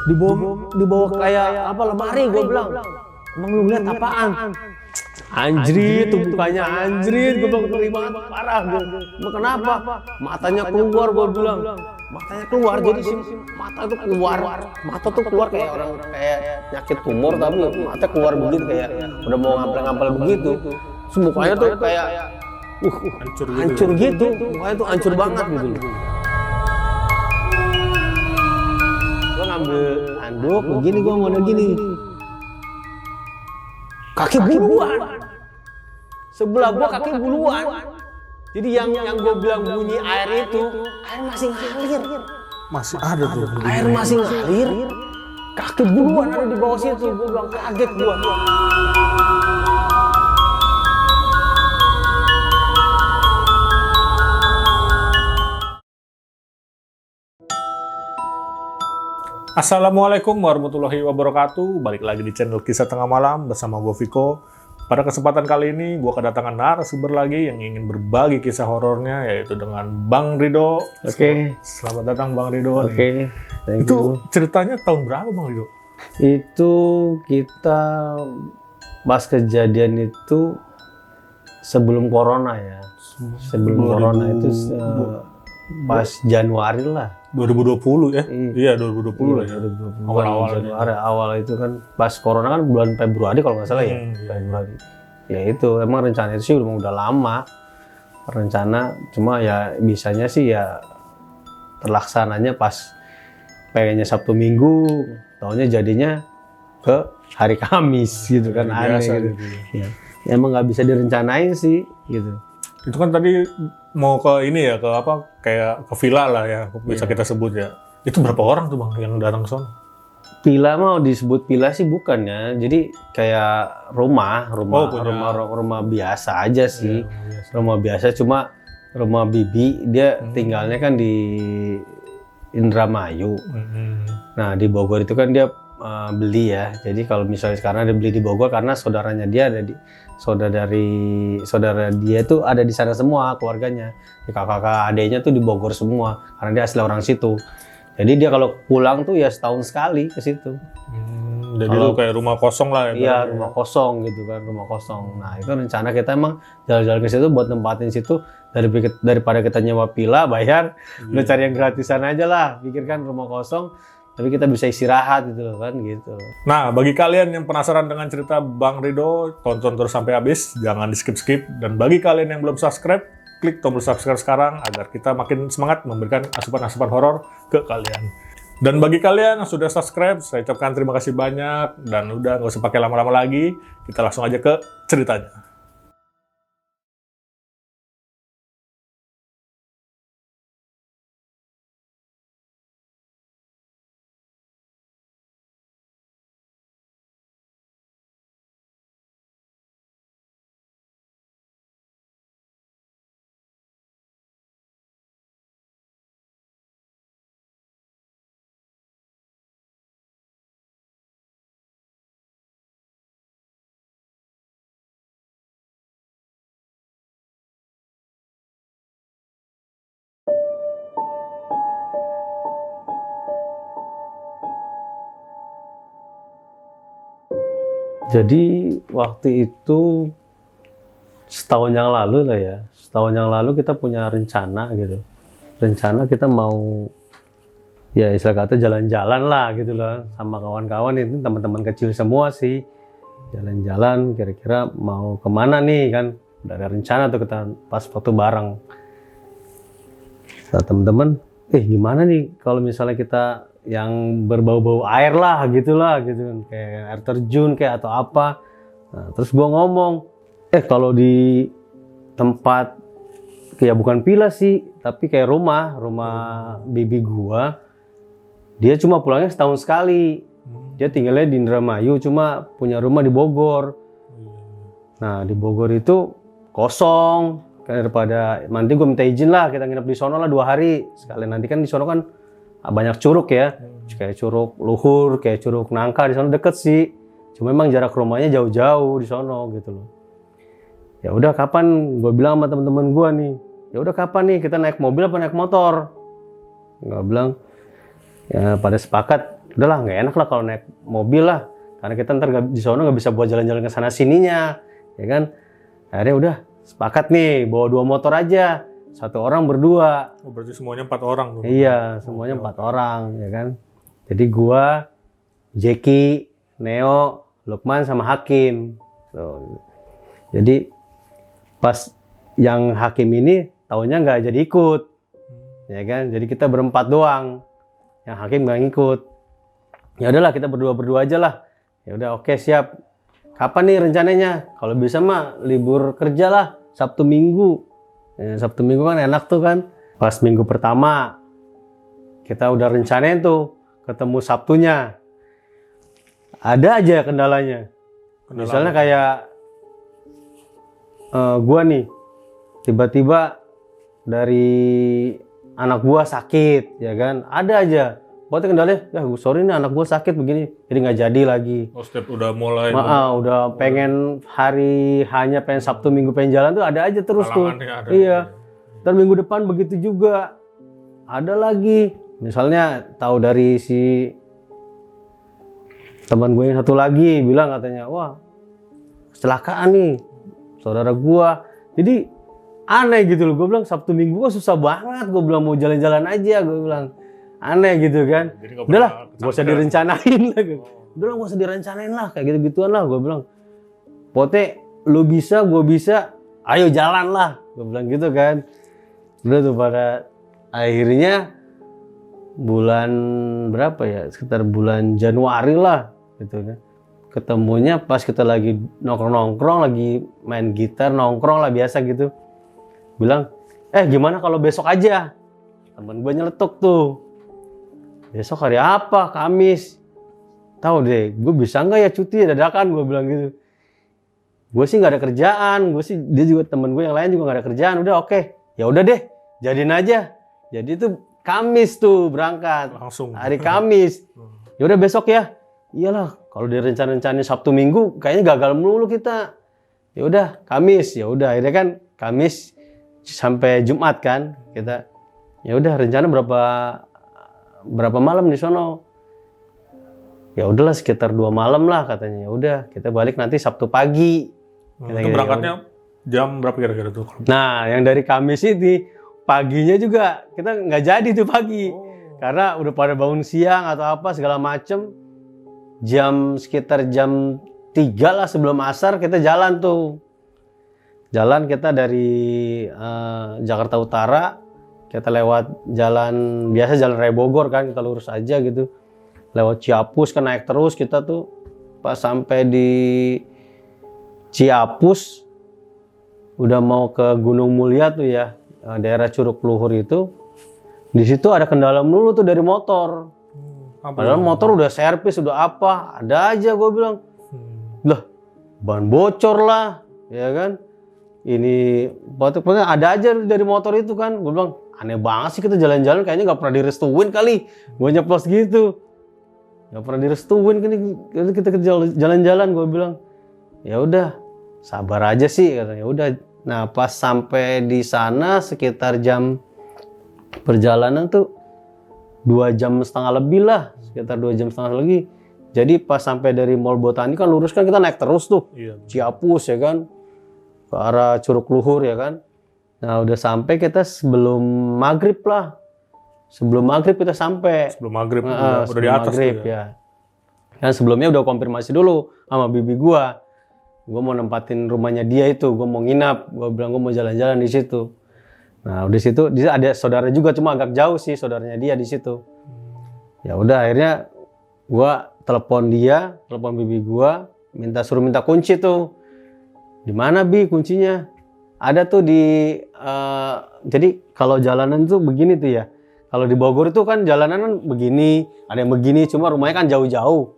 dibawa kayak apa lemari. Gue bilang, emang lu lihat apaan? Anjrit, tuh mukanya anjrit. Gue bilang ngeri banget, parah. Emang kenapa? Matanya keluar, gue bilang. Matanya keluar, jadi si mata tuh keluar. Mata tuh keluar kayak orang kayak nyakit tumor, tapi mata keluar begitu kayak udah mau ngampel-ngampel begitu. Terus mukanya tuh kayak hancur gitu. Mukanya tuh hancur banget gitu loh. Gue ngambil handuk, begini gue mau gini. Kaki buluan. Sebelah gua kaki buluan. Jadi yang gue bilang bunyi air itu, air masih ngalir. Masih ada tuh. Air masih ngalir. Kaki buluan ada di bawah situ. Gue bilang kaget gua. Assalamualaikum warahmatullahi wabarakatuh. Balik lagi di channel Kisah Tengah Malam bersama gue Viko. Pada kesempatan kali ini gue kedatangan narasumber lagi yang ingin berbagi kisah horornya, yaitu dengan Bang Ridho. Oke. Selamat datang Bang Ridho. Oke. Itu ceritanya tahun berapa Bang Ridho? Itu kita pas kejadian itu sebelum corona ya. Sebelum corona itu pas Januari lah. 2020 ya? Iya 2020 lah ya. Awal Januari, awal itu kan pas corona kan bulan Februari kalau nggak salah ya. Februari. Ya itu emang rencana itu sih udah lama. Rencana cuma ya bisanya sih ya terlaksananya pas pengennya Sabtu Minggu, taunya jadinya ke hari Kamis gitu kan, aneh gitu. Ya. Emang nggak bisa direncanain sih gitu. Itu kan tadi mau ke ini ya, ke apa, kayak ke villa lah ya, bisa kita sebut ya. Itu berapa orang tuh Bang yang datang ke sana? Villa mau disebut villa sih bukan ya. Jadi kayak rumah biasa aja sih. Rumah biasa, cuma rumah bibi dia tinggalnya kan di Indramayu. Nah, di Bogor itu kan dia beli ya. Jadi kalau misalnya sekarang dia beli di Bogor karena saudaranya dia ada di saudara dia tuh ada di sana semua keluarganya. Kakak adiknya tuh di Bogor semua karena dia asli orang situ. Jadi dia kalau pulang tuh ya setahun sekali ke situ. Jadi itu kayak rumah kosong lah ya. Iya, rumah kosong gitu kan, rumah kosong. Nah, itu rencana kita emang jalan-jalan ke situ buat nempatin situ daripada kita nyewa villa bayar, udah cari yang gratisan aja lah. Pikirkan rumah kosong tapi kita bisa istirahat gitu loh kan gitu. Nah, bagi kalian yang penasaran dengan cerita Bang Ridho, tonton terus sampai habis, jangan di skip-skip. Dan bagi kalian yang belum subscribe, klik tombol subscribe sekarang agar kita makin semangat memberikan asupan-asupan horor ke kalian. Dan bagi kalian yang sudah subscribe, saya ucapkan terima kasih banyak. Dan udah nggak usah pakai lama-lama lagi, kita langsung aja ke ceritanya. Jadi waktu itu setahun yang lalu lah ya. Setahun yang lalu kita punya rencana gitu. Rencana kita mau ya istilah kata jalan-jalan lah gitu lah sama kawan-kawan, itu teman-teman kecil semua sih. Jalan-jalan kira-kira mau kemana nih kan. Udah ada rencana tuh kita pas foto bareng. Kata teman-teman, gimana nih kalau misalnya kita yang berbau-bau air lah gitu kan, kayak air terjun kayak atau apa. Nah, terus gua ngomong, kalau di tempat kayak bukan villa sih, tapi kayak rumah bibi gua, dia cuma pulangnya setahun sekali. Dia tinggalnya di Indramayu, cuma punya rumah di Bogor. Nah, di Bogor itu kosong. Daripada nanti gue minta izin lah kita nginep di sono lah 2 hari sekalian, nanti kan di sono kan banyak curug ya, kayak curug Luhur, kayak curug Nangka, di sono deket sih, cuma memang jarak rumahnya jauh-jauh di sono gitu loh. Ya udah kapan, gue bilang sama teman-teman gue nih, ya udah kapan nih kita naik mobil apa naik motor? Gue bilang ya pada sepakat udahlah nggak enak lah kalau naik mobil lah, karena kita ntar di sono nggak bisa buat jalan-jalan ke sana sininya, ya kan. Akhirnya udah sepakat nih bawa 2 motor aja, 1 orang berdua. Oh, berarti semuanya 4 orang tuh. Iya, semuanya 4 orang, ya kan. Jadi gua, Jeki, Neo, Lukman sama Hakim. Tuh. Jadi pas yang Hakim ini taunya nggak jadi ikut, ya kan. Jadi kita berempat doang, yang Hakim nggak ngikut. Ya udahlah kita berdua aja lah. Ya udah oke, siap. Kapan nih rencananya? Kalau bisa mah libur kerja lah, Sabtu Minggu. Ya, Sabtu Minggu kan enak tuh kan. Pas minggu pertama kita udah rencanain tuh ketemu Sabtunya. Ada aja kendalanya. Misalnya kayak gua nih, tiba-tiba dari anak gua sakit, ya kan? Ada aja. Buat kendalanya, ya sorry nih anak gua sakit begini, jadi nggak jadi lagi. Oh, step udah mulai. Udah pengen hanya pengen Sabtu Minggu pengen jalan tuh ada aja terus tuh. Ada. Iya. Dan minggu depan begitu juga. Ada lagi. Misalnya tahu dari si teman gue yang satu lagi bilang katanya, wah kecelakaan nih saudara gua. Jadi aneh gitu loh. Gue bilang Sabtu Minggu kok susah banget. Gue bilang mau jalan-jalan aja. Gue bilang aneh gitu kan. Udahlah, gak usah direncanain lah. Udahlah, gak usah direncanain lah. Kayak gitu-gituan lah. Gue bilang, Pote, lu bisa, gue bisa. Ayo jalan lah. Gue bilang gitu kan. Udah tuh pada akhirnya bulan berapa ya? Sekitar bulan Januari lah. Gitu kan. Ketemunya pas kita lagi nongkrong-nongkrong, lagi main gitar, nongkrong lah biasa gitu. Bilang, gimana kalau besok aja? Temen gue nyeletuk tuh. Besok hari apa? Kamis. Tahu deh, gue bisa nggak ya cuti dadakan? Gue bilang gitu. Gue sih nggak ada kerjaan. Dia juga temen gue yang lain juga nggak ada kerjaan. Udah oke. Ya udah deh, jadiin aja. Jadi itu Kamis tuh berangkat. Langsung. Hari Kamis. Ya udah besok ya. Iyalah, kalau direncanain Sabtu Minggu kayaknya gagal melulu kita. Ya udah Kamis. Ya udah akhirnya kan Kamis sampai Jumat kan kita. Ya udah rencana berapa malam di sono. Ya udahlah sekitar 2 malam lah katanya. Ya udah kita balik nanti Sabtu pagi. Itu berangkatnya jam berapa kira-kira tuh? Nah, yang dari Kamis ini paginya juga kita nggak jadi tuh pagi. Karena udah pada bangun siang atau apa segala macem. Sekitar jam 3 lah sebelum asar kita jalan tuh. Jalan kita dari Jakarta Utara, kita lewat jalan biasa, jalan Raya Bogor kan, kita lurus aja gitu. Lewat Ciapus kan naik terus kita tuh. Pas sampai di Ciapus udah mau ke Gunung Mulia tuh ya, daerah Curug Luhur itu. Di situ ada kendala melulu tuh dari motor. Padahal motor udah servis, udah apa, ada aja gue bilang. Lah, ban bocor lah, ya kan. Ini pokoknya ada aja dari motor itu kan. Gue bilang, aneh banget sih kita jalan-jalan kayaknya nggak pernah direstuin kali. Gue nyeplos gitu. Nggak pernah direstuin kan kita jalan-jalan. Gue bilang, ya udah sabar aja sih katanya. Udah. Nah pas sampai di sana sekitar jam perjalanan tuh 2,5 jam lebih lah. Sekitar 2,5 jam lagi. Jadi pas sampai dari Mall Botani kan lurus kan kita naik terus tuh. Iya. Ciapus ya kan. Ke arah Curug Luhur ya kan. Nah udah sampai kita sebelum maghrib lah. Sebelum maghrib kita sampai. Sebelum maghrib udah di atas maghrib, tuh ya. Dan sebelumnya udah konfirmasi dulu sama bibi gua. Gua mau nempatin rumahnya dia itu. Gua mau nginap. Gua bilang gua mau jalan-jalan di situ. Nah di situ ada saudara juga cuma agak jauh sih saudaranya dia di situ. Ya udah akhirnya gua telepon bibi gua, suruh minta kunci tuh. Di mana Bi kuncinya? Ada tuh jadi kalau jalanan tuh begini tuh ya. Kalau di Bogor itu kan jalanan kan begini, ada yang begini, cuma rumahnya kan jauh-jauh.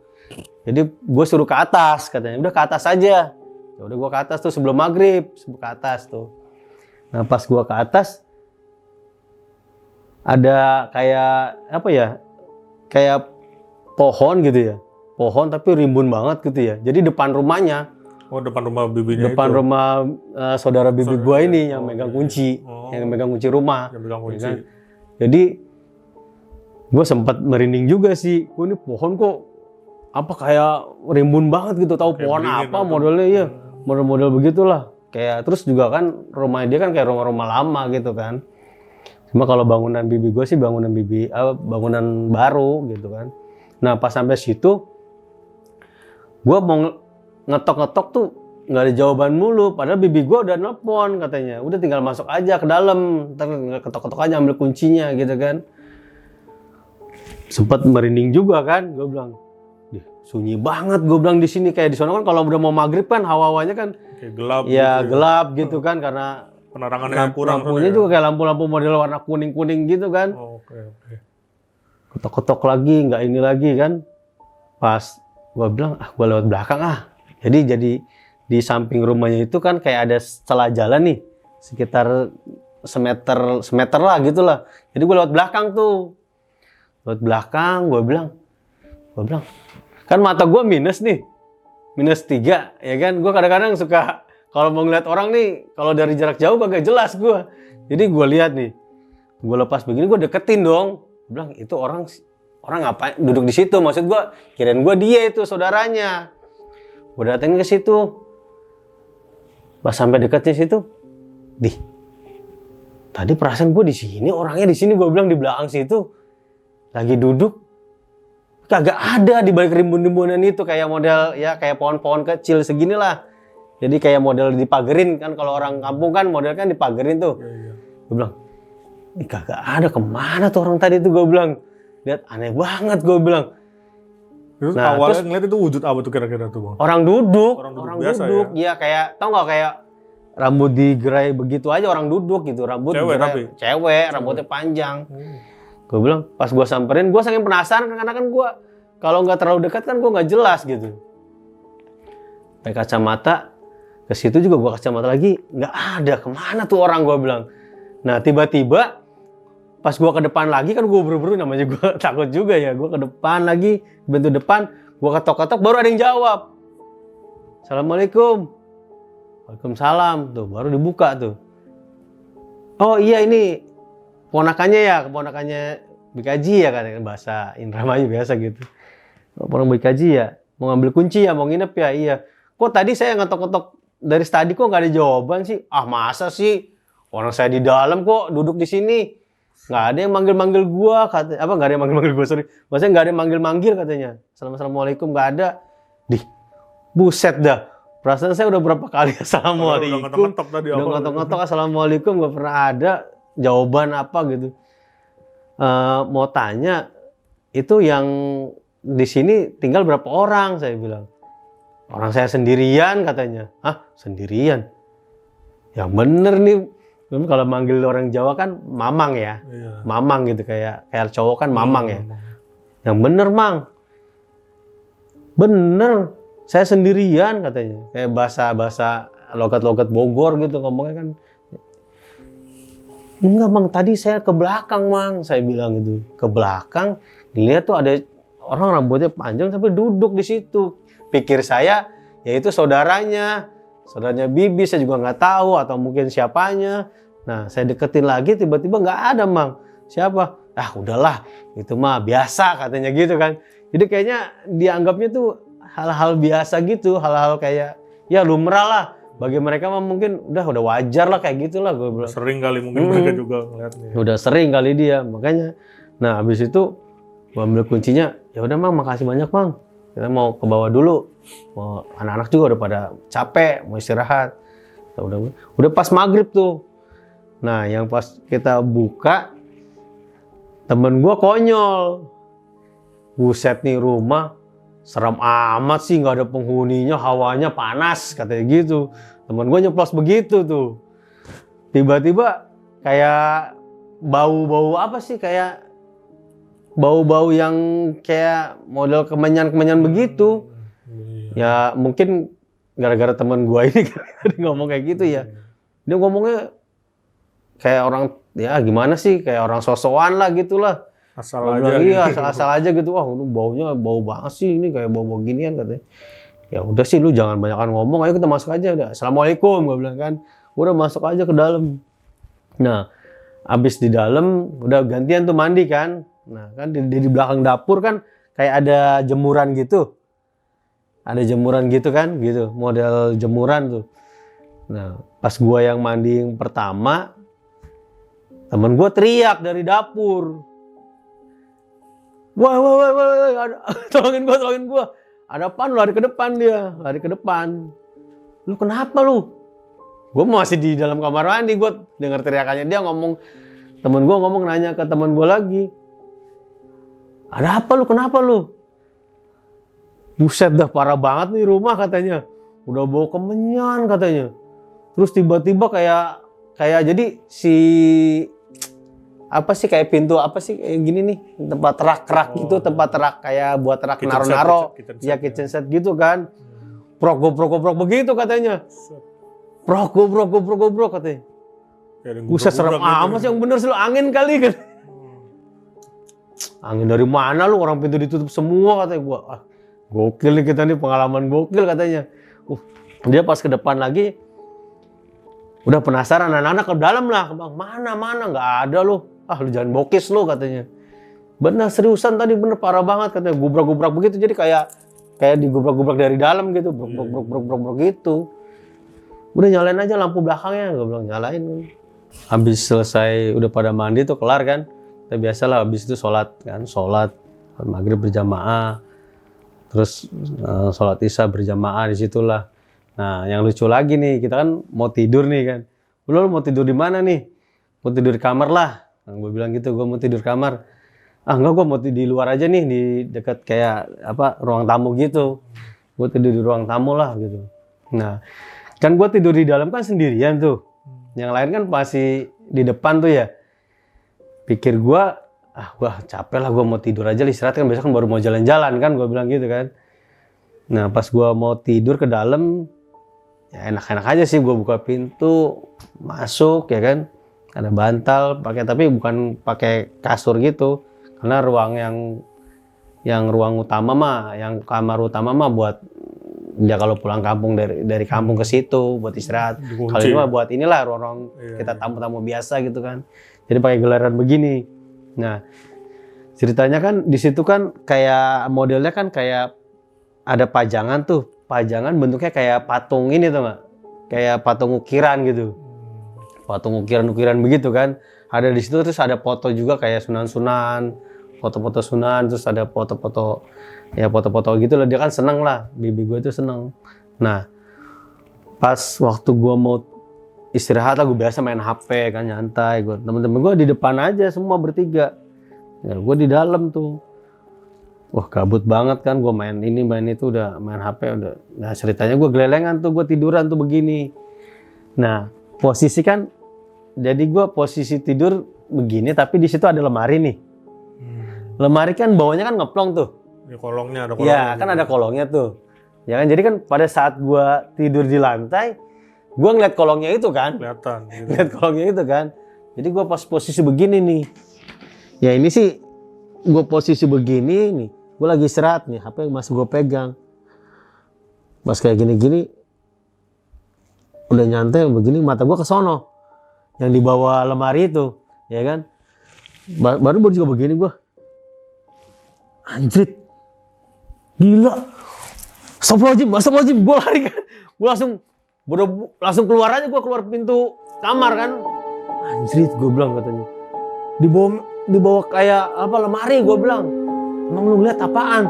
Jadi gue suruh ke atas katanya. Udah ke atas aja. Ya udah gue ke atas tuh sebelum maghrib, ke atas tuh. Nah pas gue ke atas ada kayak apa ya? Kayak pohon gitu ya. Pohon tapi rimbun banget gitu ya. Jadi depan rumahnya. Oh depan rumah bibinya depan itu. rumah saudara bibi gue ini yang megang kunci. Oh. Yang megang kunci rumah. Yang megang kunci. Ya kan? Jadi Gue sempat merinding juga sih. Ini pohon kok apa kayak rimbun banget gitu. Tahu Kayak pohon beringin apa atau- modelnya ya. Model-model begitulah. Kayak terus juga kan rumah dia kan kayak rumah-rumah lama gitu kan. Cuma kalau bangunan bibi gue sih bangunan baru gitu kan. Nah pas sampai situ, gue mau ngetok-ngetok tuh nggak ada jawaban mulu. Padahal bibi gue udah nelpon katanya, udah tinggal masuk aja ke dalam, ntar ketok-ketok aja ambil kuncinya gitu kan. Sempat merinding juga kan, gue bilang, "Dih, sunyi banget," gue bilang di sini kayak di sana kan kalau udah mau maghrib kan hawa-hawanya kan Kayak gelap ya gitu gelap gitu kan karena penerangannya kurang lampunya soalnya. juga kayak lampu-lampu model warna kuning-kuning gitu kan. Oke. Ketok-ketok lagi, nggak ini lagi kan. Pas gue bilang, gue lewat belakang Jadi di samping rumahnya itu kan kayak ada celah jalan nih, sekitar semeter lah gitulah. Jadi gue lewat belakang tuh. Lewat belakang, gue bilang, kan mata gue minus nih. -3, ya kan. Gue kadang-kadang suka, kalau mau ngeliat orang nih, kalau dari jarak jauh agak jelas gue. Jadi gue lihat nih, gue lepas begini, gue deketin dong. Gue bilang, itu orang ngapain duduk di situ? Maksud gue, kirain gue dia itu saudaranya. Gue datengin ke situ. Pas sampai dekatnya situ, tadi perasaan gue di sini, orangnya di sini. Gue bilang di belakang situ, lagi duduk, kagak ada di balik rimbun-rimbunan itu kayak model ya kayak pohon-pohon kecil segini lah. Jadi kayak model dipagerin kan, kalau orang kampung kan model kan dipagerin tuh. Iya. Gue bilang, ini kagak ada, kemana tuh orang tadi tuh? Gue bilang, lihat aneh banget, gue bilang. Terus Nah, awalnya terus- ngeliat itu wujud apa tuh kira-kira tuh, Bang? Orang duduk Orang duduk biasa ya kayak, tau nggak kayak rambut digerai begitu aja orang duduk gitu, rambut Cewek digerai- tapi? cewek, rambutnya panjang. Gue bilang, pas gue samperin, gue saking penasaran karena kan gue kalau nggak terlalu dekat kan gue nggak jelas gitu. Pakai kacamata, ke situ juga gue kacamata lagi, nggak ada, kemana tuh orang, gue bilang. Nah tiba-tiba pas gue ke depan lagi kan gue buru-buru, namanya gue takut juga ya, gue ke depan lagi, bentuk depan, gue ketok-ketok, baru ada yang jawab. Assalamualaikum. Waalaikumsalam. Tuh baru dibuka tuh. Oh iya, ini keponakannya Bikaji ya, kan bahasa Indramayu biasa gitu. Orang Bikaji ya, mau ngambil kunci ya, mau nginep ya, iya. Kok tadi saya ngetok-ketok dari tadi kok nggak ada jawaban sih? Masa sih? Orang saya di dalam kok, duduk di sini. Nggak ada yang manggil-manggil gua, nggak ada yang manggil-manggil gua, sorry. Maksudnya nggak ada yang manggil-manggil katanya. Assalamualaikum, nggak ada. Buset dah. Perasaan saya udah berapa kali assalamualaikum. Udah ngetok-ngetok tadi Udah awal. ngetok-ngetok assalamualaikum, nggak pernah ada jawaban apa gitu. Mau tanya, itu yang di sini tinggal berapa orang? Saya bilang. Orang saya sendirian katanya. Sendirian? Yang bener nih. Kalau manggil orang Jawa kan mamang ya. Iya. Mamang gitu, kayak cowok kan mamang ya. Yang bener, Mang. Bener. Saya sendirian katanya. Kayak bahasa logat-logat Bogor gitu ngomongnya kan. Enggak, Mang, tadi saya ke belakang, Mang. Saya bilang gitu. Ke belakang, dilihat tuh ada orang rambutnya panjang sampai duduk di situ. Pikir saya, ya itu saudaranya bibi, saya juga nggak tahu, atau mungkin siapanya. Nah, saya deketin lagi, tiba-tiba nggak ada, Mang. Siapa? Udahlah, itu mah biasa katanya gitu kan. Jadi kayaknya dianggapnya tuh hal-hal biasa gitu, hal-hal kayak ya lumrah lah. Bagi mereka mah mungkin udah wajar lah kayak gitulah, gue bilang. Sering kali mungkin mereka juga ngeliatnya. Udah sering kali dia, makanya. Nah, habis itu gua ambil kuncinya. Ya udah, Mang, makasih banyak, Mang. Kita mau ke bawah dulu. Anak-anak juga udah pada capek, mau istirahat. Udah pas maghrib tuh. Nah, yang pas kita buka, temen gua konyol. Buset nih rumah, serem amat sih, nggak ada penghuninya, hawanya panas, katanya gitu. Temen gua nyeplos begitu tuh. Tiba-tiba kayak bau-bau apa sih, kayak bau-bau yang kayak model kemenyan-kemenyan begitu. Ya mungkin gara-gara teman gua ini ngomong kayak gitu ya. Dia ngomongnya kayak orang, ya gimana sih, kayak orang sosokan lah gitulah. Asal Gua aja. bilang, iya, gitu. asal aja gitu. Wah, ini baunya bau banget sih, ini kayak bau-bau ginian katanya. Ya udah sih, lu jangan banyakan ngomong, ayo kita masuk aja udah. Assalamualaikum, gua bilang kan. Udah masuk aja ke dalam. Nah, abis di dalam udah gantian tuh mandi kan. Nah kan di belakang dapur kan kayak ada jemuran gitu. Ada jemuran gitu kan, gitu, model jemuran tuh. Nah, pas gua yang mandi yang pertama, temen gua teriak dari dapur. Wah, tolongin gua. Ada apaan? Lari ke depan dia, lari ke depan. Lu kenapa lu? Gua masih di dalam kamar mandi, gua dengar teriakannya dia ngomong. Temen gua ngomong nanya ke temen gua lagi. Ada apa lu? Kenapa lu? Buset dah parah banget nih rumah katanya. Udah bau kemenyan katanya. Terus tiba-tiba kayak jadi si apa sih kayak pintu apa sih kayak gini nih tempat rak-rak gitu, tempat rak kayak buat rak naro-naro. Ya kitchen set gitu kan. Prok begitu katanya. Prok katanya. Buset serem amat sih yang bener sih lu angin kali kan. Angin dari mana lu, orang pintu ditutup semua katanya gua. Gokil nih kita nih, pengalaman gokil katanya. Dia pas ke depan lagi, udah penasaran, anak-anak ke dalam lah. Mana, nggak ada lu. Lu jangan bokis lu katanya. Bener, seriusan tadi bener parah banget katanya. Gubrak-gubrak begitu, jadi kayak digubrak-gubrak dari dalam gitu. Brok gitu. Udah nyalain aja lampu belakangnya, gue bilang nyalain. Habis selesai, udah pada mandi tuh kelar kan. Kita biasalah habis itu sholat maghrib berjamaah. Terus sholat isya berjamaah disitulah. Nah yang lucu lagi nih, kita kan mau tidur nih kan. Lu mau tidur di mana nih? Mau tidur di kamar lah. Nah, gue bilang gitu, gue mau tidur kamar. Enggak, gue mau di luar aja nih, di dekat kayak ruang tamu gitu. Gue tidur di ruang tamu lah gitu. Nah kan gue tidur di dalam kan sendirian tuh. Yang lain kan masih di depan tuh ya. Pikir gue, gua capek lah, gue mau tidur aja istirahat kan, besok kan baru mau jalan-jalan kan, gue bilang gitu kan. Nah pas gue mau tidur ke dalam, ya enak-enak aja sih, gue buka pintu, masuk ya kan, ada bantal, tapi bukan pakai kasur gitu, karena ruang yang ruang utama mah, yang kamar utama mah buat dia kalau pulang kampung dari kampung ke situ buat istirahat. Kalau ini mah buat inilah ruang kita tamu-tamu biasa gitu kan. Jadi pakai gelaran begini. Nah, ceritanya kan di situ kan kayak modelnya kan kayak ada pajangan tuh. Pajangan bentuknya kayak patung ini tuh nggak? Kayak patung ukiran gitu. Patung ukiran-ukiran begitu kan. Ada di situ terus ada foto juga kayak sunan-sunan, foto-foto sunan, terus ada foto-foto gitu lah. Dia kan seneng lah, bibi gue tuh seneng. Nah, pas waktu gue mau istirahat lah, gue biasa main HP kan, nyantai. Temen-temen gue di depan aja semua bertiga. Ya, gue di dalam tuh. Wah gabut banget kan, gue main ini main itu, udah main HP udah. Nah ceritanya gue gelelengan tuh, gue tiduran tuh begini. Nah posisi kan, jadi gue posisi tidur begini, tapi di situ ada lemari nih. Lemari kan bawahnya kan ngeplong tuh. Ya, kolongnya ada kolongnya. Ya kan ada kolongnya tuh. Ya kan, jadi kan pada saat gue tidur di lantai, gue ngeliat kolongnya itu kan. Kelihatan. Gitu. Ngeliat kolongnya itu kan. Jadi gue pas posisi begini nih. Ya ini sih, gue posisi begini nih. Gue lagi istirahat nih, HP masih gue pegang. Pas kayak gini-gini, udah nyantai begini, mata gue ke sono. Yang di bawah lemari itu, ya kan. Baru juga begini gue. Anjrit. Gila. Astagfirullahaladzim. Gue lari kan. Gue langsung keluar aja, gue keluar pintu kamar kan. Anjrit, gue bilang katanya. Di bawah kayak apa lemari, gue bilang. Emang lu lihat apaan?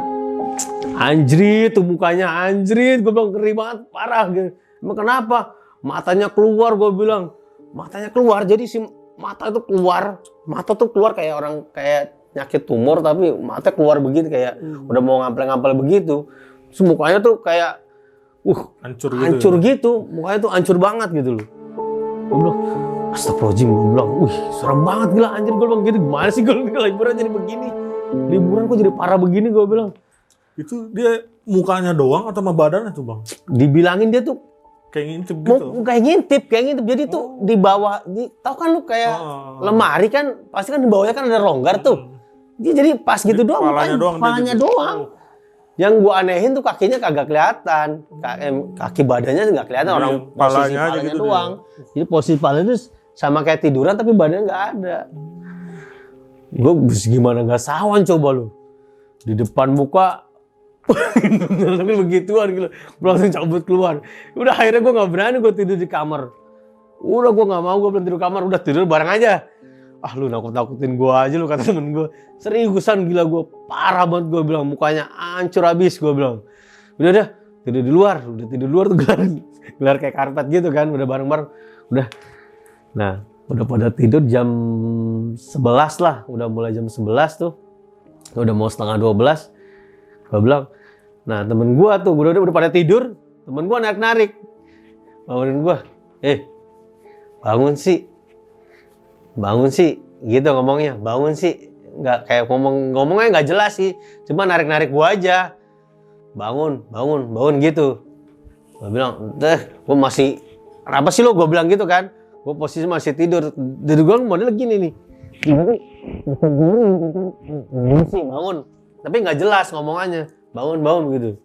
Anjrit tuh mukanya, anjrit. Gue bilang ngeri banget, parah gitu. Emang kenapa? Matanya keluar, gue bilang. Matanya keluar, jadi si mata itu keluar. Mata tuh keluar kayak orang kayak nyakit tumor, tapi mata keluar begitu kayak udah mau ngampel-ngampel begitu. Terus mukanya tuh kayak hancur gitu. Mukanya tuh hancur banget gitu loh. Gue bilang, astagfirullahaladzim, gue bilang, wih serem banget gila anjir. Gue bilang gitu, gimana sih gue liburan jadi begini? Liburan kok jadi parah begini, gue bilang. Itu dia mukanya doang atau sama badannya tuh bang? Dibilangin dia tuh kayak ngintip gitu. Kayak ngintip. Jadi tuh di bawah, tau kan lu kayak lemari kan, pasti kan di bawahnya kan ada longgar tuh. Dia jadi pas gitu doang, kepalanya doang. Yang gua anehin tuh kakinya kagak kelihatan, kaki badannya nggak kelihatan, orang posisi palanya gitu doang. Jadi posisi palanya itu sama kayak tiduran tapi badannya nggak ada. Gue gimana nggak sawan coba lu. Di depan muka begituan gitu. Gue langsung cabut keluar. Udah akhirnya gue nggak berani gue tidur di kamar. Udah gue nggak mau, gue belum tidur kamar. Udah tidur bareng aja. Ah lu nakut-nakutin gue aja lu, kata temen gue. Seriusan gila, gue parah banget gue bilang. Mukanya hancur abis gue bilang. Udah tidur di luar. Udah tidur di luar tuh gelar kayak karpet gitu kan. Udah bareng-bareng. Udah. Nah udah pada tidur jam 11 lah. Udah mulai jam 11 tuh. Udah mau setengah 12. Gue bilang, nah temen gue tuh udah pada tidur. Temen gue narik-narik. Bangunin gue. Bangun sih, gitu ngomongnya. Bangun sih, nggak kayak ngomongnya nggak jelas sih. Cuma narik-narik gua aja. Bangun gitu. Gua bilang, gua masih apa sih lo? Gua bilang gitu kan. Gua posisi masih tidur. Dari gua model gini nih. Bangun. Tapi nggak jelas ngomongannya. Bangun gitu.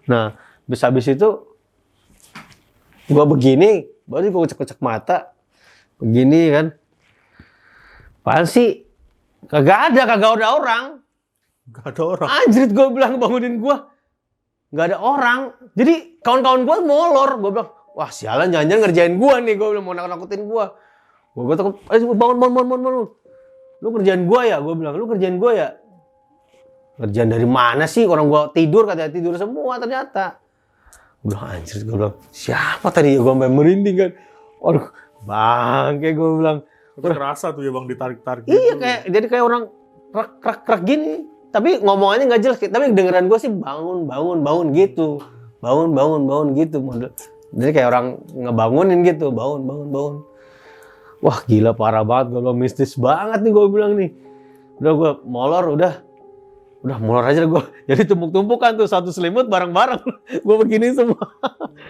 Nah, habis itu gua begini, baru gua cek mata. Begini kan. Apaan sih? Kagak ada orang. Gak ada orang. Anjrit, gue bilang bangunin gue. Gak ada orang. Jadi kawan-kawan gue molor. Gue bilang, wah sialan, jangan-jangan ngerjain gue nih. Gue bilang mau nakut-nakutin gue. Gue takut, bangun. Lu kerjain gue ya? Gue bilang, lu kerjain gue ya? Kerjaan dari mana sih? Orang gue tidur, katanya tidur semua ternyata. Gue bilang, anjrit, gue bilang, siapa tadi? Gue sampai merinding kan. Aduh, bangke gue bilang. Tapi kerasa tuh ya bang, ditarik-tarik gitu. Iya, jadi kayak orang krak gini. Tapi ngomongannya nggak jelas. Tapi dengeran gue sih bangun gitu. Bangun gitu. Jadi kayak orang ngebangunin gitu. Bangun. Wah gila, parah banget. Gue mistis banget nih gue bilang nih. Udah gue molor, udah molor aja gue. Jadi tumpuk-tumpukan tuh, satu selimut bareng-bareng. Gue begini semua.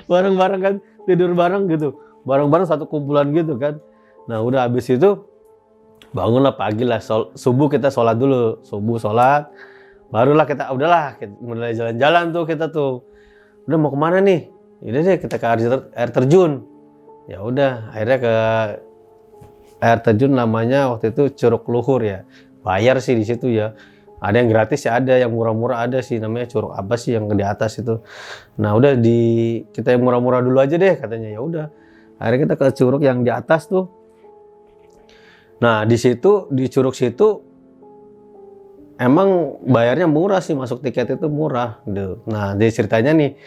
Bareng-bareng kan. Tidur bareng gitu. Bareng-bareng satu kumpulan gitu kan. Nah udah habis itu bangunlah pagi lah, subuh kita sholat dulu, barulah kita mulai jalan-jalan tuh kita tuh. Udah mau kemana nih? Udah deh kita ke air terjun. Ya udah akhirnya ke air terjun, namanya waktu itu Curug Luhur ya. Bayar sih di situ ya. Ada yang gratis ya, ada yang murah-murah ada sih, namanya curug apa sih yang di atas itu. Nah udah kita yang murah-murah dulu aja deh katanya. Ya udah. Akhirnya kita ke curug yang di atas tuh. Nah di curug situ emang bayarnya murah sih, masuk tiket itu murah. Nah jadi ceritanya nih,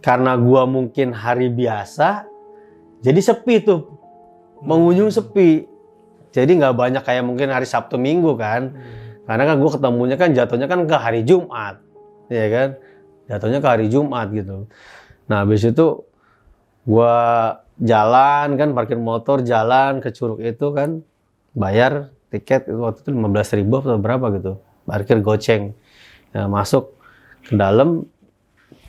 karena gua mungkin hari biasa, jadi sepi tuh, pengunjung sepi. Jadi nggak banyak kayak mungkin hari Sabtu Minggu kan, karena kan gua ketemunya kan jatuhnya kan ke hari Jumat, ya kan, jatuhnya ke hari Jumat gitu. Nah habis itu gua jalan kan, parkir motor, jalan ke curug itu kan. Bayar tiket itu waktu itu 15.000 atau berapa gitu, parkir goceng. Nah, masuk ke dalam,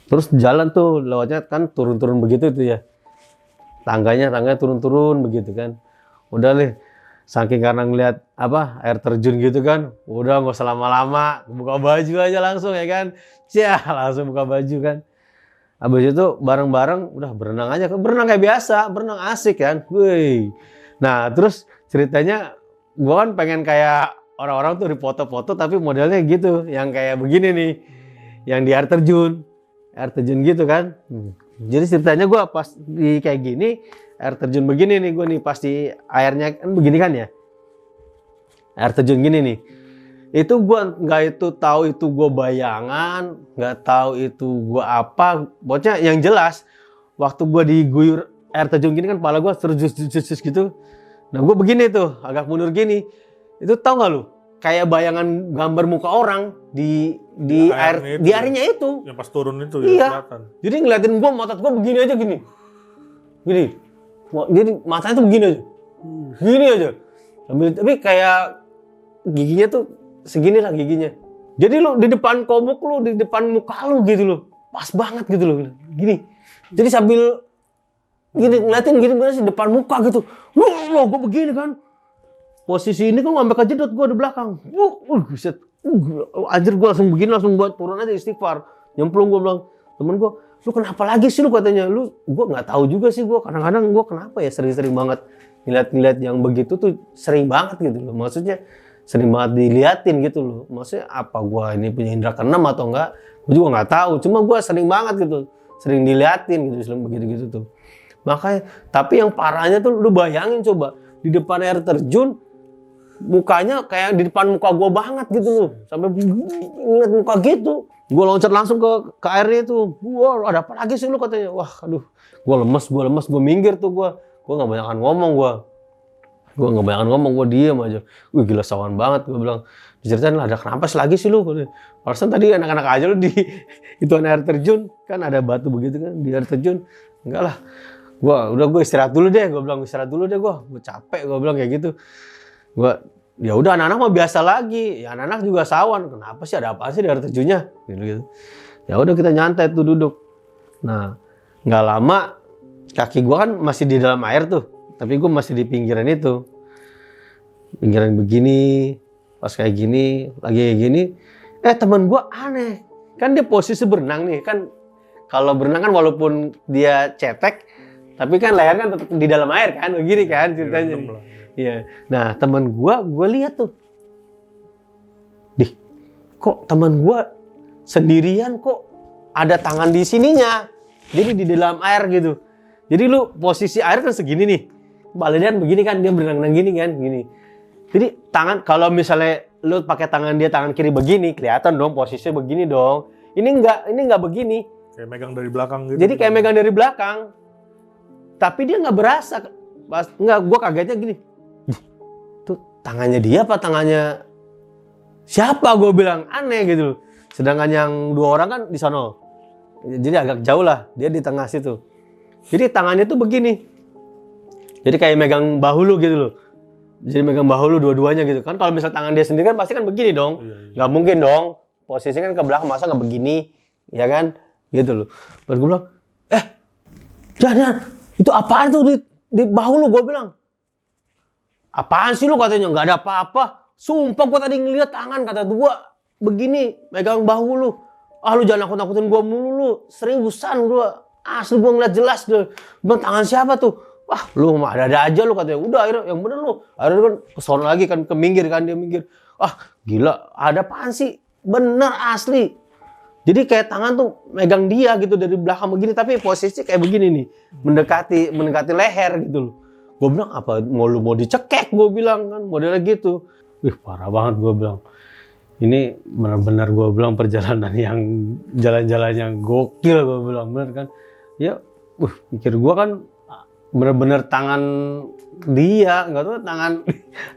terus jalan tuh lewatnya kan turun-turun begitu tuh ya, tangganya turun-turun begitu kan. Udah nih, saking karena ngeliat air terjun gitu kan, udah nggak usah lama-lama, buka baju aja langsung ya kan, langsung buka baju kan. Habis itu bareng-bareng udah berenang aja, berenang kayak biasa, berenang asik kan. Wih. Nah terus ceritanya gue kan pengen kayak orang-orang tuh di foto-foto tapi modelnya gitu, yang kayak begini nih, yang di air terjun gitu kan. Jadi ceritanya gue pas di kayak gini, air terjun begini nih, gue nih pas di airnya kan begini kan ya, air terjun gini nih. Itu gue nggak tahu itu gue bayangan, nggak tahu itu gue apa. Pokoknya yang jelas waktu gue diguyur air terjun gini kan, kepala gue terjus gitu. Nah gue begini tuh, agak mundur gini. Itu tau nggak lu? Kayak bayangan gambar muka orang di air, di airnya itu. Yang pas turun itu iya. Ya kelihatan. Jadi ngeliatin gue, mata gue begini aja gini. Jadi matanya tuh begini aja. Gini aja. Tapi kayak giginya tuh segini lah giginya. Jadi lu di depan komuk lu, di depan muka lu gitu loh. Pas banget gitu loh. Gini. Jadi sambil gini ngeliatin gini sih depan muka gitu. Wah, gue begini kan. Posisi ini kan sampai kejedot gue di belakang. Buset. Anjir, gue langsung begini, langsung buat turun aja istighfar. Nyemplung, gue bilang, temen gue, lu kenapa lagi sih lu katanya? Gue nggak tahu juga sih, gue kadang-kadang gue kenapa ya sering-sering banget ngeliat yang begitu tuh sering banget gitu loh. Maksudnya sering banget diliatin gitu loh. Maksudnya apa gue ini punya indra keenam atau enggak? Gue juga nggak tahu. Cuma gue sering banget gitu, sering diliatin gitu, sering begitu-gitu tuh. Makanya, tapi yang parahnya tuh lu bayangin coba di depan air terjun, mukanya kayak di depan muka gue banget gitu loh, sampai ngeliat muka gitu. Gue loncat langsung ke airnya itu. Wah, ada apa lagi sih lu katanya? Wah, aduh, gue lemes, gue minggir tuh gue nggak banyakan ngomong gue nggak banyakan ngomong, gue diem aja. Wih gila sawan banget, gue bilang. Diceritain lah, ada kenapa sih lagi sih lu? Perasaan tadi anak-anak aja lu di itu air terjun, kan ada batu begitu kan di air terjun. Enggak lah, gue istirahat dulu deh, gue bilang istirahat dulu deh, gue capek, gue bilang kayak gitu. Ya udah anak-anak mah biasa lagi, ya anak-anak juga sawan. Kenapa sih, ada apa sih di air terjunnya? Gitu. Ya udah kita nyantai tuh duduk. Nah, nggak lama kaki gue kan masih di dalam air tuh, tapi gue masih di pinggiran itu, pinggiran begini, pas kayak gini, lagi kayak gini. Teman gue aneh, kan dia posisi berenang nih, kan kalau berenang kan walaupun dia cetek, tapi kan leher kan tetap di dalam air kan, begini kan ceritanya. Iya. Nah teman gue lihat tuh, kok teman gue sendirian kok ada tangan di sininya, jadi di dalam air gitu. Jadi lu posisi air kan segini nih, badannya begini kan, dia berenang gini kan, gini. Jadi tangan, kalau misalnya lu pakai tangan dia tangan kiri begini, kelihatan dong posisinya begini dong. Ini enggak begini. Kayak megang dari belakang gitu. Jadi kayak megang dari belakang. Tapi dia nggak berasa. Gue kagetnya gini. Tuh tangannya dia apa tangannya siapa, gue bilang, aneh gitu. Sedangkan yang dua orang kan di sono. Jadi agak jauh lah, dia di tengah situ. Jadi tangannya tuh begini. Jadi kayak megang bahu lu gitu loh. Jadi megang bahu lu dua-duanya gitu kan. Kalau misal tangan dia sendiri kan pasti kan begini dong. Nggak mungkin dong. Posisinya kan ke belakang, masa nggak begini, ya kan? Gitu loh. Terus gue bilang, jangan, itu apaan tuh di bahu lu? Gue bilang, apaan sih lu katanya? Nggak ada apa-apa. Sumpah gue tadi ngeliat tangan, kata gue begini, megang bahu lu. Ah lu jangan nakut-nakutin gue mulu lu. Seriusan gue, asli gue ngeliat jelas deh. Bilang tangan siapa tuh? Wah lu mah ada-ada aja lu katanya. Udah akhirnya yang bener lu. Akhirnya kan kesana lagi kan, ke minggir kan, dia minggir. Ah gila, ada apaan sih? Bener asli. Jadi kayak tangan tuh megang dia gitu dari belakang begini, tapi posisi kayak begini nih, mendekati leher gitu loh. Gue bilang apa mau dicekek, gue bilang kan modelnya gitu. Wih parah banget, gue bilang. Ini benar-benar gue bilang perjalanan yang jalan-jalan yang gokil, gue bilang bener kan. Ya, pikir gue kan bener-bener tangan dia, nggak tahu tangan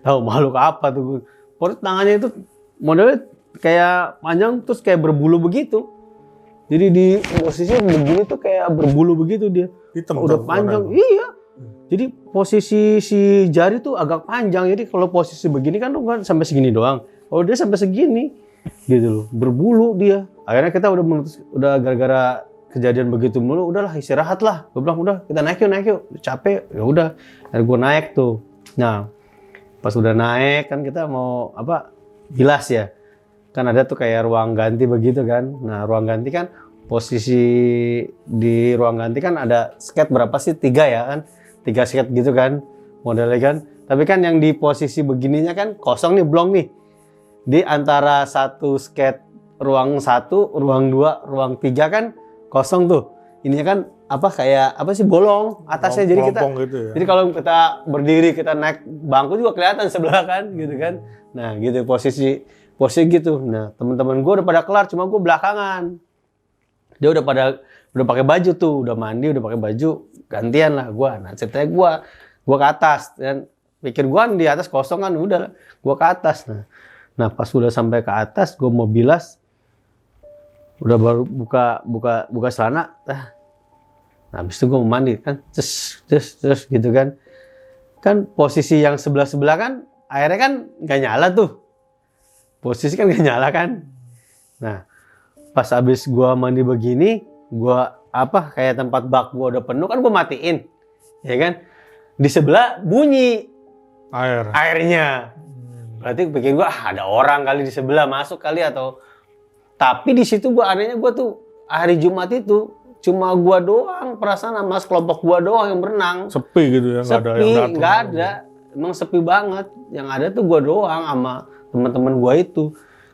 tahu makhluk apa tuh. Pokoknya tangannya itu modelnya kayak panjang terus kayak berbulu begitu. Jadi di posisinya begini tuh kayak berbulu begitu dia. Hitam, udah panjang. Iya. Jadi posisi si jari tuh agak panjang. Jadi kalau posisi begini kan sampai segini doang. Kalau dia sampai segini gitu loh. Berbulu dia. Akhirnya kita udah gara-gara kejadian begitu mulu, udahlah istirahat lah. Gue bilang udah kita naik yuk. Capek. Ya udah. Akhirnya gue naik tuh. Nah, pas udah naik kan kita mau bilas ya. Kan ada tuh kayak ruang ganti begitu kan. Nah ruang ganti kan posisi di ruang ganti kan ada skate berapa sih? 3 ya kan. 3 skate gitu kan modelnya kan. Tapi kan yang di posisi begininya kan kosong nih, blong nih. Di antara satu skate ruang 1, ruang 2, ruang 3 kan kosong tuh. Ininya kan kayak bolong atasnya. Jadi kita gitu ya. Jadi kalau kita berdiri, kita naik bangku juga kelihatan sebelah kan gitu kan. Nah gitu posisi gitu. Nah teman-teman gue udah pada kelar, cuma gue belakangan. Dia udah pakai baju tuh, udah mandi, udah pakai baju, gantian lah gue. Nah ceritanya gue ke atas, dan pikir gue di atas kosong kan, udah gue ke atas. Nah pas udah sampai ke atas, gue mau bilas, udah baru buka celana. Nah habis itu gue mau mandi kan, terus gitu kan. Kan posisi yang sebelah kan airnya kan nggak nyala tuh. Posisi kan gak nyala kan. Nah, pas abis gua mandi begini, gua kayak tempat bak gua udah penuh kan, gua matiin. Ya kan? Di sebelah bunyi airnya. Berarti pikir gua ada orang kali di sebelah masuk kali atau. Tapi di situ anehnya gua tuh hari Jumat itu cuma gua doang perasaan sama kelompok gua doang yang berenang. Sepi gitu ya, nggak ada. emang sepi banget. Yang ada tuh gue doang sama teman-teman gue itu.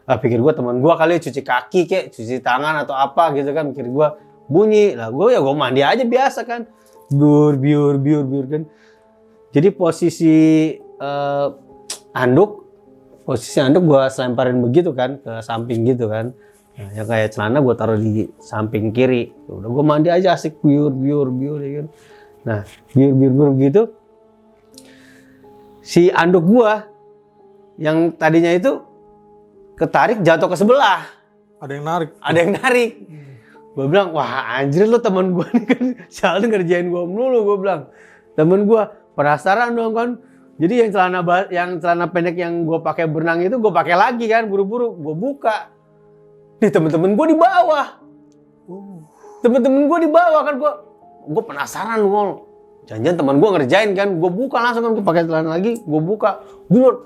Pikir gue teman gue kali cuci kaki kek, cuci tangan atau apa gitu kan. Pikir gue bunyi. Lah gue mandi aja biasa kan. Biur kan. Jadi posisi anduk gue selemparin begitu kan ke samping gitu kan. Nah, yang kayak celana gue taruh di samping kiri. Udah gue mandi aja asik biur ya kan. Nah, biur gitu. Si anduk gue yang tadinya itu ketarik jatuh ke sebelah. Ada yang narik. Gue bilang, wah anjir lu temen gue nih kan. Soalnya ngerjain gue melulu, gue bilang. Temen gue penasaran dong kan. Jadi yang celana pendek yang gue pakai berenang itu gue pakai lagi kan, buru-buru gue buka. Nih temen-temen gue di bawah. Temen-temen gue di bawah kan, gue penasaran wol. Jangan-jangan teman gue ngerjain kan, gue buka langsung kan, gue pakai celana lagi, gue buka. Buat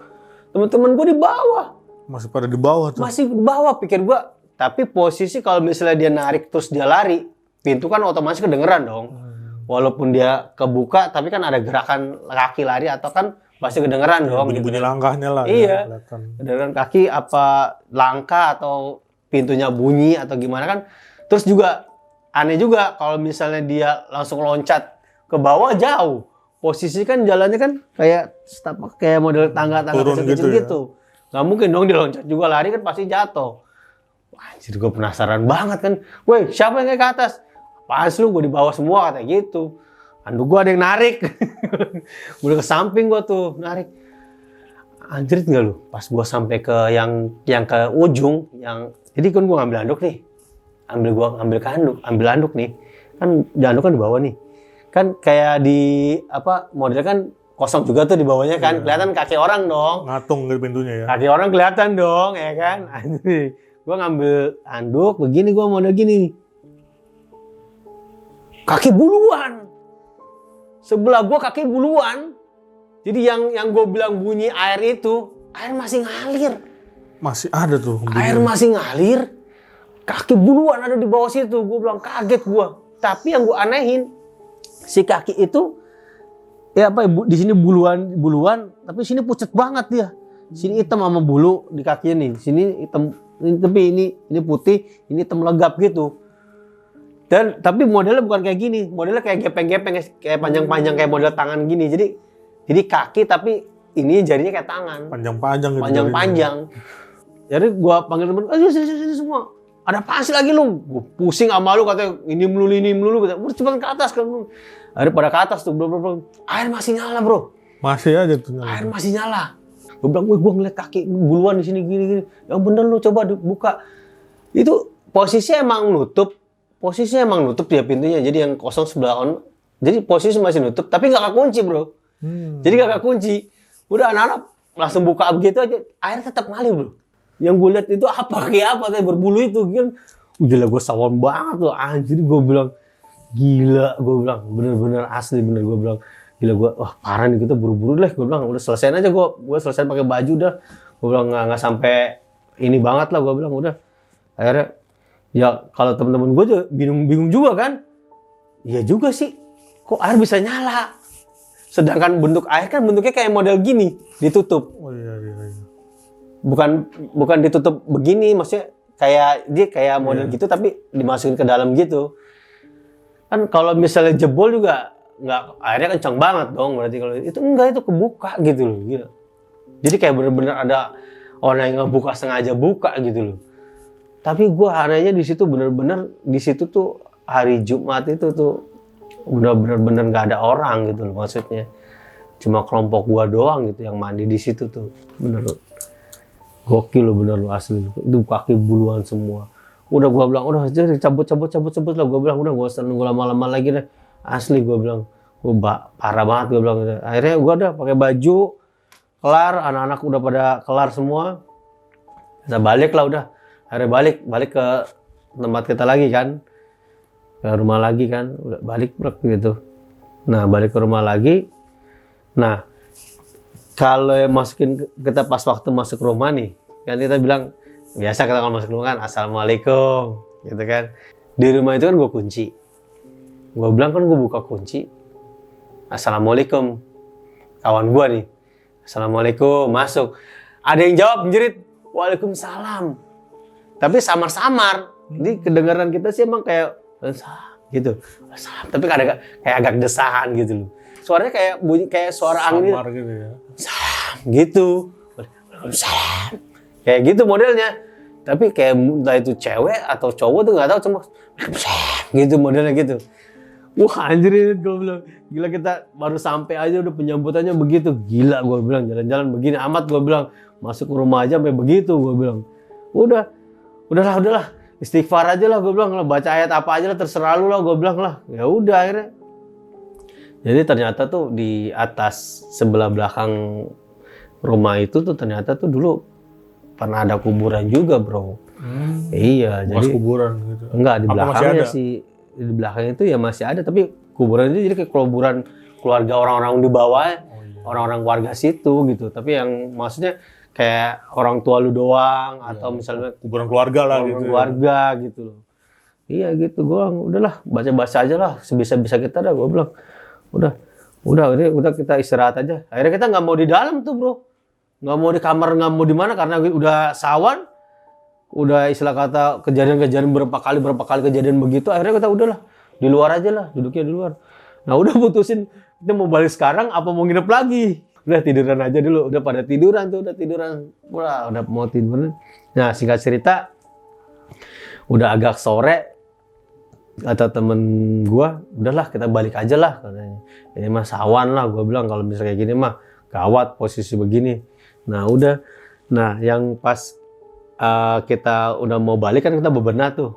temen-temen gue di bawah. Masih pada di bawah tuh. Masih di bawah pikir gue. Tapi posisi kalau misalnya dia narik terus dia lari, pintu kan otomatis kedengeran dong. Walaupun dia kebuka, tapi kan ada gerakan kaki lari atau kan pasti kedengeran dong. Bunyi-bunyi langkahnya lah. Iya. Ya, kedengeran kaki apa langkah atau pintunya bunyi atau gimana kan. Terus juga aneh juga kalau misalnya dia langsung loncat ke bawah jauh. Posisi kan jalannya kan kayak model tangga-tangga kecil-kecil gitu. Nggak mungkin dong dia loncat juga lari kan pasti jatuh. Wah, jadi gue penasaran banget kan. Woi, siapa yang naik ke atas? Apaan lu, gue di bawah semua kata gitu. Anduk gue ada yang narik. Udah ke samping gue tuh narik. Anjir nggak lu? Pas gue sampai ke yang ke ujung, jadi kan gue ngambil anduk nih. Ambil anduk nih. Kan anduk kan di bawah nih. Kan kayak di model kan kosong juga tuh di bawahnya kan. Kelihatan kaki orang dong. Ngatung dari pintunya ya. Kaki orang kelihatan dong, ya kan. Gue ngambil anduk begini, gue model gini. Kaki buluan. Sebelah gue kaki buluan. Jadi yang gue bilang bunyi air itu, air masih ngalir. Masih ada tuh. Air masih ngalir. Kaki buluan ada di bawah situ. Gue bilang kaget gue. Tapi yang gue anehin, si kaki itu di sini buluan, tapi sini pucet banget dia. Sini hitam sama bulu di kakinya nih. Sini hitam, tapi ini putih, ini hitam legap gitu. Dan tapi modelnya bukan kayak gini, modelnya kayak gepeng-gepeng, kayak panjang-panjang kayak model tangan gini. Jadi kaki tapi ini jarinya kayak tangan. Panjang-panjang gitu. Panjang-panjang. Jadi gua panggil temen, sini semua. Ada apa sih lagi lu? Gua pusing sama lu katanya ini melulu kata. Udah cepat ke atas kan. Ada pada ke atas tuh, bro. Air masih nyala, bro. Masih aja tuh nyala. Air masih nyala. Gua bilang, gua ngeliat kaki buluan di sini gini. Yang bener lu coba buka. Itu posisinya emang nutup dia pintunya. Jadi yang kosong sebelah on. Jadi posisi masih nutup, tapi nggak kekunci, bro. Jadi nggak kekunci. Udah anak-anak langsung buka begitu aja. Air tetap ngalir, bro. Yang gue lihat itu kayak kayak berbulu itu kan. Gila, gue sawon banget loh. Anjir, gue bilang gila, gue bilang bener-bener asli, gue bilang gila, gue wah parah nih, kita buru-buru deh. Gue bilang udah selesaiin aja, gue selesai pakai baju dah. Gue bilang nggak sampai ini banget lah, gue bilang udah. Akhirnya ya kalau teman-teman gue juga bingung juga kan. Iya juga sih, kok air bisa nyala. Sedangkan bentuk air kan bentuknya kayak model gini, ditutup. Oh iya. Bukan ditutup begini, maksudnya kayak model gitu tapi dimasukin ke dalam gitu. Kan kalau misalnya jebol juga nggak, airnya kencang banget dong, berarti kalau itu kebuka gitu loh, gila. Jadi kayak bener-bener ada orang yang ngebuka, sengaja buka gitu loh. Tapi gue anehnya di situ bener-bener di situ tuh hari Jumat itu tuh bener-bener nggak ada orang gitu loh, maksudnya cuma kelompok gue doang gitu yang mandi di situ tuh, bener gokil loh, bener lo asli. Itu kaki buluan semua. Udah gue bilang, udah jadi cabut lah. Gue bilang, udah gak usah nunggu lama-lama lagi deh. Asli gue bilang, gue parah banget gue bilang. Akhirnya gue udah pakai baju, kelar, anak-anak udah pada kelar semua. Kita balik lah udah. Akhirnya balik ke tempat kita lagi kan. Ke rumah lagi kan. Udah balik gitu. Nah, balik ke rumah lagi. Nah, kalau kita pas waktu masuk rumah nih, kan kita bilang, biasa kita kalau masuk rumah kan, Assalamualaikum, gitu kan. Di rumah itu kan gue kunci. Gue bilang kan gue buka kunci, Assalamualaikum. Kawan gue nih, Assalamualaikum, masuk. Ada yang jawab jerit, Waalaikumsalam. Tapi samar-samar. Jadi kedengaran kita sih emang kayak gitu. Salam. Tapi kayak agak desahan gitu loh. Suaranya kayak bunyi kayak suara angin gitu ya. Salam gitu. Waalaikumsalam. Kayak gitu modelnya. Tapi kayak entah itu cewek atau cowok tuh nggak tahu, cuma gitu modelnya gitu. Wah anjir ini gue bilang, gila kita baru sampai aja udah penyambutannya begitu. Gila gue bilang, jalan-jalan begini amat gue bilang. Masuk ke rumah aja sampai begitu gue bilang. Udahlah. Istighfar aja lah gue bilang, baca ayat apa aja lah terserah lu lah gue bilang lah. Ya udah akhirnya. Jadi ternyata tuh di atas sebelah belakang rumah itu tuh ternyata tuh dulu pernah ada kuburan juga bro. Iya, Bukan jadi kuburan gitu. enggak di Apa masih belakangnya ada? sih, di belakangnya itu ya masih ada, tapi kuburan itu jadi kayak kuburan keluarga orang-orang di bawah, orang-orang warga situ gitu. Tapi yang maksudnya kayak orang tua lu doang atau misalnya Kuburan keluarga lah orang gitu. keluarga gitu loh. Iya gitu, gue bilang udahlah baca-baca aja lah sebisa-bisa kita dah, gue bilang udah kita istirahat aja. Akhirnya kita nggak mau di dalam tuh bro, nggak mau di kamar, nggak mau di mana karena udah sawan, udah istilah kata kejadian-kejadian berapa kali kejadian begitu. Akhirnya kita udahlah di luar aja lah, duduknya di luar. Nah udah putusin kita mau balik sekarang apa mau nginep lagi. Udah tiduran aja dulu, udah pada tiduran tuh, udah mau tiduran. Nah singkat cerita, udah agak sore, kata temen gua, udahlah kita balik aja lah katanya. Ini mah sawan lah, gua bilang kalau misalnya kayak gini mah gawat posisi begini. Nah udah, nah yang pas kita udah mau balik kan kita bebenah tuh,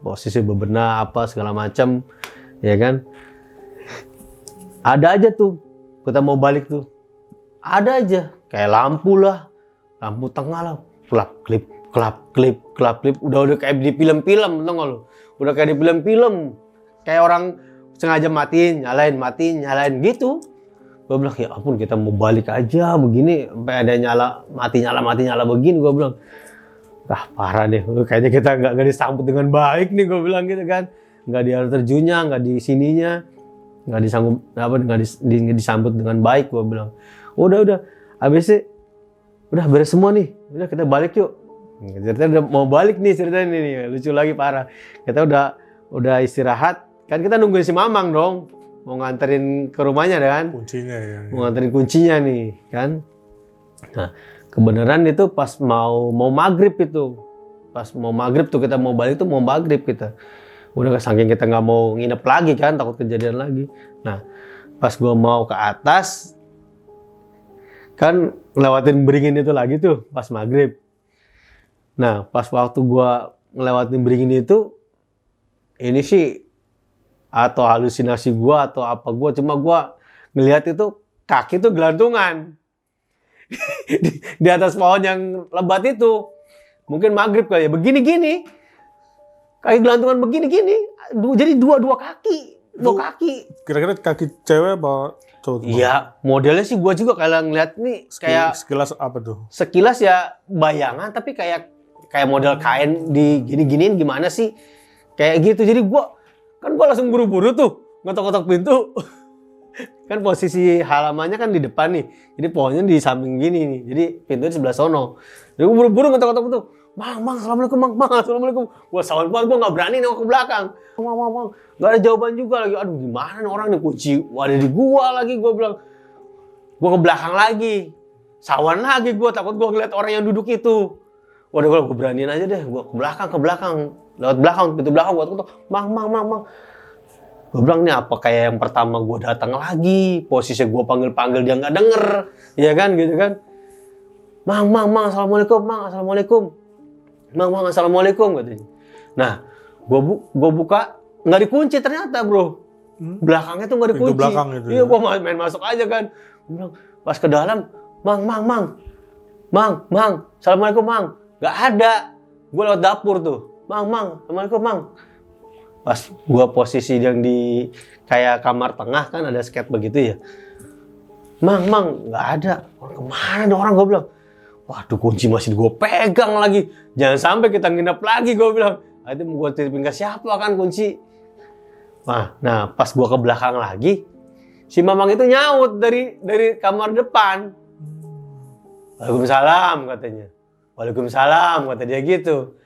posisi bebenah apa segala macam, ya kan? Ada aja tuh, kita mau balik tuh. Ada aja, kayak lampu tengah lah, kelap klip, udah kayak di film-film, tau gak lu? Udah kayak di film-film, kayak orang sengaja matiin, nyalain gitu. Gue bilang ya ampun kita mau balik aja begini, sampai ada nyala begini, gue bilang, parah deh, kayaknya kita nggak disambut dengan baik nih, gue bilang gitu kan, nggak di air terjunnya, nggak di sininya, nggak disambut dengan baik, gue bilang. Udah, habis itu udah beres semua nih, udah kita balik yuk. Ceritanya udah mau balik nih ceritanya nih, lucu lagi parah. Kita udah istirahat, kan kita nungguin si Mamang dong, mau nganterin ke rumahnya kan? Kuncinya ya. Mau nganterin kuncinya nih, kan? Nah, kebenaran itu pas mau maghrib itu, pas mau maghrib tuh kita mau balik tuh mau maghrib kita. Udah saking kita nggak mau nginep lagi kan, takut kejadian lagi. Nah, pas gua mau ke atas, kan ngelewatin beringin itu lagi tuh pas maghrib. Nah pas waktu gua ngelewatin beringin itu, ini sih atau halusinasi gua atau apa cuma gua ngelihat itu kaki tuh gelantungan di atas pohon yang lebat itu. Mungkin maghrib kali ya, begini-gini kaki gelantungan begini-gini, jadi dua kaki. Kira-kira kaki cewek apa cowok? Iya, modelnya sih gua juga kalau ngeliat nih kayak sekilas apa tuh? Sekilas ya bayangan, tapi kayak model kain di gini-giniin gimana sih? Kayak gitu. Jadi gua langsung buru-buru tuh ngetok-ngetok pintu. Kan posisi halamannya kan di depan nih. Jadi pohonnya di samping gini nih. Jadi pintunya di sebelah sono. Jadi gua buru-buru ngetok-ngetok pintu. Mang, assalamualaikum, Mang, assalamualaikum. Gua sawan banget, gua nggak berani nengok ke belakang. Mang, nggak ada jawaban juga lagi. Aduh, gimana nih orang nih, kunci ada di gua lagi. Gua bilang, gua ke belakang lagi, sawan lagi. Gua takut gua ngeliat orang yang duduk itu. Waduh, gua beraniin aja deh. Gua ke belakang, lewat belakang, pintu belakang. Gua tuh, Mang. Gua bilang nih apa kayak yang pertama gua datang lagi, posisi gua panggil dia nggak denger, ya kan, gitu kan. Mang, assalamualaikum, Mang, assalamualaikum. Mang, assalamualaikum katanya. Nah, gua buka nggak dikunci ternyata bro. Belakangnya tuh nggak dikunci. Pintu belakang itu. Iya, gua main masuk aja kan. Gua bilang, pas ke dalam, Mang, assalamualaikum Mang. Nggak ada. Gua lewat dapur tuh. Mang, assalamualaikum Mang. Pas gua posisi yang di kayak kamar tengah kan ada skate begitu ya. Mang, nggak ada. Kemana ada orang, gua bilang. Waduh, kunci masih gue pegang lagi. Jangan sampai kita nginep lagi, gue bilang. Nanti mau gue titipin ke siapa kan kunci. Nah, pas gue ke belakang lagi, si Mamang itu nyaut dari kamar depan. Waalaikumsalam katanya. Waalaikumsalam kata dia gitu.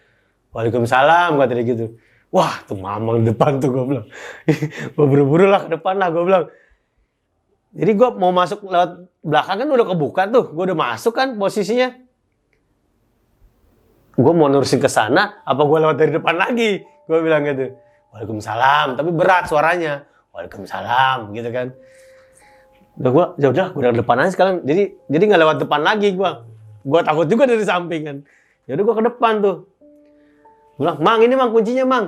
Waalaikumsalam kata dia gitu. Wah, tuh mamang depan tuh gue bilang. Gue buru-buru lah ke depan lah gue bilang. Jadi gue mau masuk lewat belakang kan udah kebuka tuh. Gue udah masuk kan posisinya. Gue mau nurusin ke sana, apa gue lewat dari depan lagi? Gue bilang gitu. Waalaikumsalam, tapi berat suaranya. Waalaikumsalam, gitu kan. Udah gue dari depan aja sekarang. Jadi nggak lewat depan lagi gue. Gue takut juga dari samping kan. Ya udah gue ke depan tuh. Gue bilang, Mang ini Mang kuncinya Mang.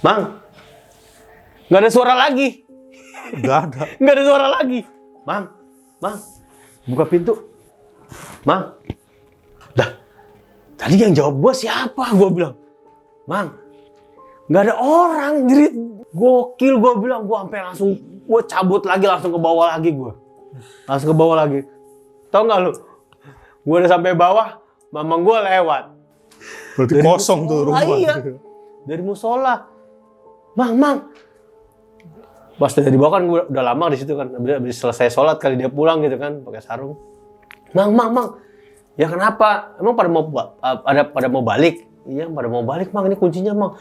Mang, nggak ada suara lagi. Nggak ada suara lagi. Mang, buka pintu. Mang, dah. Tadi yang jawab gue siapa? Gue bilang, Mang, nggak ada orang. Jerit, gokil gue bilang. Gue sampai langsung, gue cabut lagi langsung ke bawah lagi gue. Langsung ke bawah lagi. Tau nggak lu? Gue udah sampai bawah, mamang gue lewat. Berarti dari kosong tuh rumah. Iya. Dari musola. Mang. Pas dari bawah kan gue udah lama di situ kan. Habis selesai sholat kali dia pulang gitu kan, pakai sarung. Mang. Ya kenapa? Emang pada mau balik? Iya, pada mau balik, Mang. Ini kuncinya, Mang.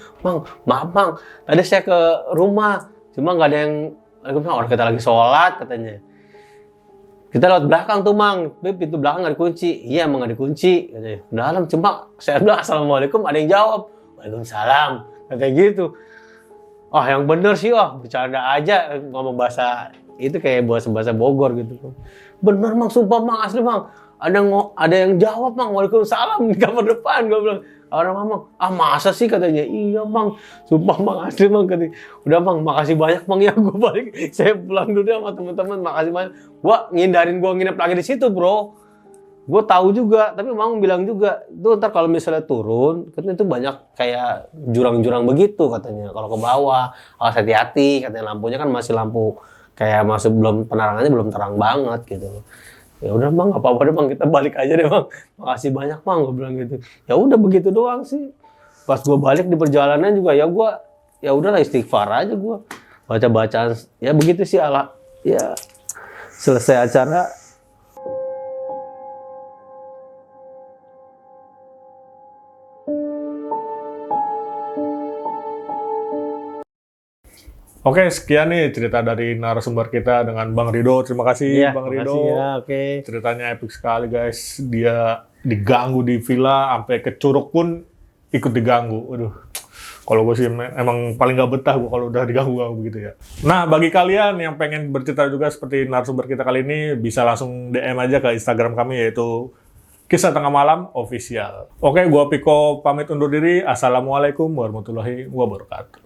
Maaf, Mang. Tadi saya ke rumah, cuma nggak ada yang orang kita lagi sholat katanya. Kita lewat belakang tuh, Mang. Pintu belakang nggak dikunci. Iya, emang nggak dikunci. Katanya. Dalam, cuma saya bilang assalamualaikum, ada yang jawab. Waalaikumsalam. Kayak gitu. Yang bener sih, bercanda aja ngomong bahasa itu kayak bahasa Bogor gitu. Bener, Mang, sumpah, Mang, asli, Mang. Ada yang jawab, Mang. Waalaikumsalam di kamar depan. Gue bilang, orang Mamang, masa sih katanya? Iya, Mang. Sumpah, Mang, asli, Mang. Katanya, udah, Mang, makasih banyak, Mang, ya gue balik. Saya pulang dulu deh sama teman-teman. Makasih banyak. Gua ngindarin gue nginep lagi di situ, bro. Gue tahu juga, tapi Mang bilang juga, itu ntar kalau misalnya turun, katanya itu banyak kayak jurang-jurang begitu katanya. Kalau ke bawah, harus hati-hati. Katanya lampunya kan masih lampu kayak masih penerangannya belum terang banget gitu. Ya udah, Mang, nggak apa-apa deh, Mang, kita balik aja deh, Mang. Makasih banyak, Mang, gue bilang gitu. Ya udah begitu doang sih. Pas gue balik di perjalanan juga ya udahlah istighfar aja gue. Baca-bacaan ya begitu sih ya selesai acara. Oke, sekian nih cerita dari narasumber kita dengan Bang Rido. Terima kasih, Bang Rido. Oke. Ceritanya epic sekali, guys. Dia diganggu di villa, sampai ke Curug pun ikut diganggu. Aduh, kalau gue sih emang paling gak betah gue kalau udah diganggu-ganggu begitu ya. Nah, bagi kalian yang pengen bercerita juga seperti narasumber kita kali ini, bisa langsung DM aja ke Instagram kami, yaitu Kisah Tengah Malam Official. Oke, gue Piko pamit undur diri. Assalamualaikum warahmatullahi wabarakatuh.